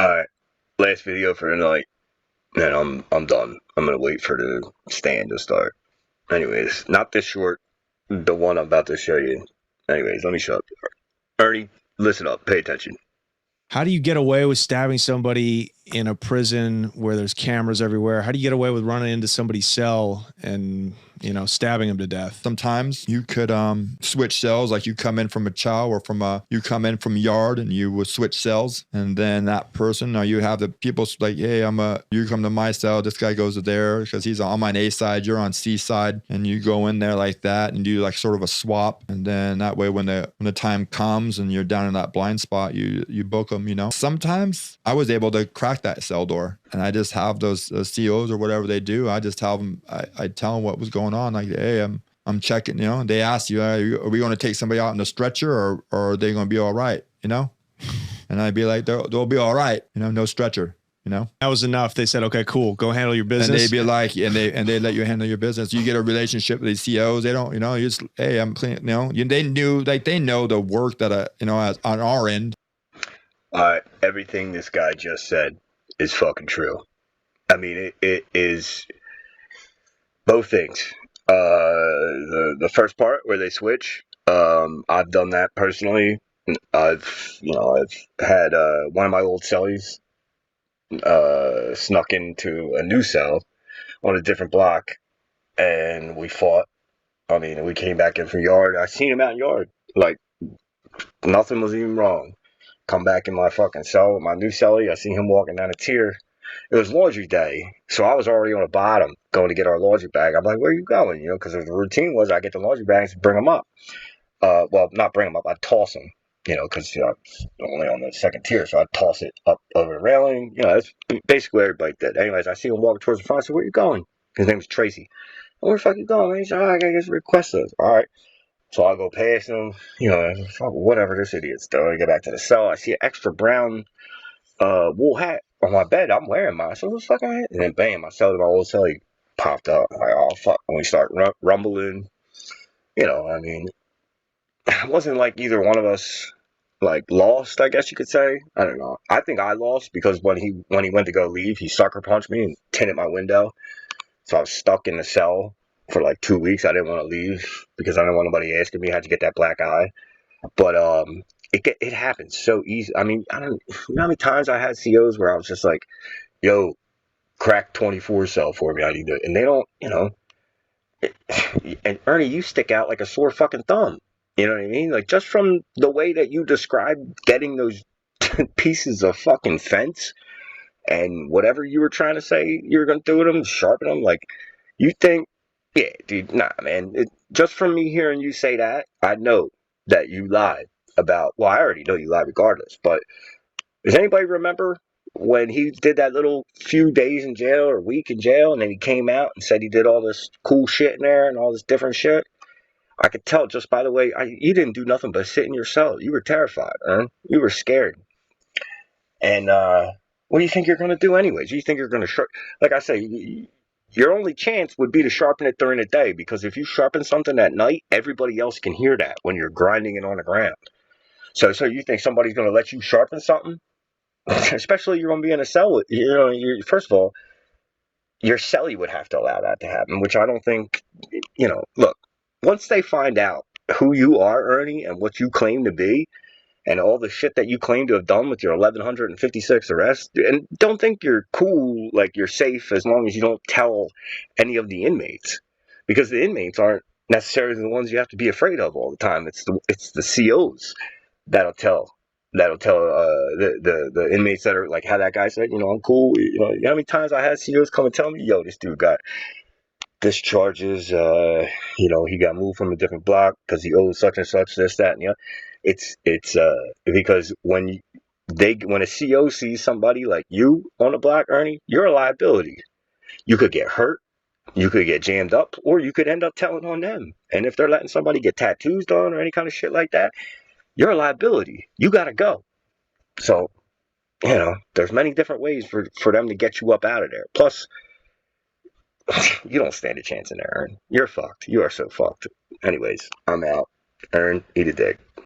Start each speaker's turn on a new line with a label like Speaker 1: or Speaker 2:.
Speaker 1: Alright, last video for the night. Then I'm done. I'm gonna wait for the stand to start. Anyways, not this short. The one I'm about to show you. Anyways, let me shut up. Ernie, listen up. Pay attention.
Speaker 2: How do you get away with stabbing somebody in a prison where there's cameras everywhere? How do you get away with running into somebody's cell and, stabbing them to death?
Speaker 3: Sometimes you could switch cells, like you come in from a chow or you come in from yard and you would switch cells, and then that person, or you have the people like, hey, you come to my cell, this guy goes to there because he's on my A side, you're on C side, and you go in there like that and do like sort of a swap, and then that way when the time comes and you're down in that blind spot, you book them. Sometimes I was able to crack that cell door, and I just have those COs or whatever they do. I just tell them, I tell them what was going on. Like, hey, I'm checking. They ask you, are we going to take somebody out in a stretcher, or are they going to be all right? And I'd be like, they'll be all right. No stretcher. That
Speaker 2: was enough. They said, okay, cool, go handle your business.
Speaker 3: And they'd be like, and they let you handle your business. You get a relationship with these COs. They don't, you just, hey, I'm clean. They knew, like, they know the work that as on our end.
Speaker 1: Everything this guy just said is fucking true. I mean, it is both things. The first part where they switch, I've done that personally. I've had one of my old cellies snuck into a new cell on a different block, and we fought. I mean, we came back in from yard. I seen him out in yard, like nothing was even wrong. Come back in my fucking cell with my new cellie. I see him walking down a tier. It was laundry day, so I was already on the bottom going to get our laundry bag. I'm like, where are you going? Because the routine was I get the laundry bags and bring them up. Well, not bring them up. I toss them, because I'm only on the second tier, so I toss it up over the railing. That's basically what everybody did. Anyways, I see him walking towards the front. I said, where are you going? His name was Tracy. Where the fuck you going, man? He said, I gotta get some requests. All right. So I go past him, whatever, this idiot's doing. I get back to the cell. I see an extra brown wool hat on my bed. I'm wearing mine. So what's fucking hat? And then bam, my old cell popped up. I'm like, oh fuck. And we start rumbling. I mean, it wasn't like either one of us like lost, I guess you could say. I don't know. I think I lost because when he went to go leave, he sucker punched me and tinted my window. So I was stuck in the cell for like 2 weeks. I didn't want to leave because I didn't want nobody asking me how'd you get that black eye. But it happens so easy. I mean, I don't know how many times I had COs where I was just like, yo, crack 24 cell for me. I need to, and they don't, and Ernie, you stick out like a sore fucking thumb. You know what I mean? Like, just from the way that you described getting those pieces of fucking fence and whatever you were trying to say you were going to do with them, sharpen them, like, you think, yeah, dude, nah, man. Just from me hearing you say that, I know that you lied about, well, I already know you lied regardless, but does anybody remember when he did that little few days in jail or week in jail, and then he came out and said he did all this cool shit in there and all this different shit? I could tell just by the way, you didn't do nothing but sit in your cell. You were terrified, man. You were scared. And what do you think you're going to do anyways? You think you're going to like I say, your only chance would be to sharpen it during the day, because if you sharpen something at night, everybody else can hear that when you're grinding it on the ground. So you think somebody's going to let you sharpen something? Especially you're going to be in a cell with, first of all, your cellie would have to allow that to happen, which I don't think, look, once they find out who you are, Ernie, and what you claim to be, and all the shit that you claim to have done with your 1,156 arrests, and don't think you're cool, like you're safe as long as you don't tell any of the inmates, because the inmates aren't necessarily the ones you have to be afraid of all the time. It's the COs that'll tell the inmates that are like how that guy said, I'm cool. You know how many times I had COs come and tell me, yo, this dude got discharges, he got moved from a different block because he owed such and such, this, that, and it's because when a CO sees somebody like you on the block, Ernie, you're a liability. You could get hurt, you could get jammed up, or you could end up telling on them. And if they're letting somebody get tattoos done or any kind of shit like that, you're a liability. You gotta go. So, there's many different ways for them to get you up out of there. Plus, you don't stand a chance in there, Ern. You're fucked. You are so fucked. Anyways, I'm out. Ern, eat a dick.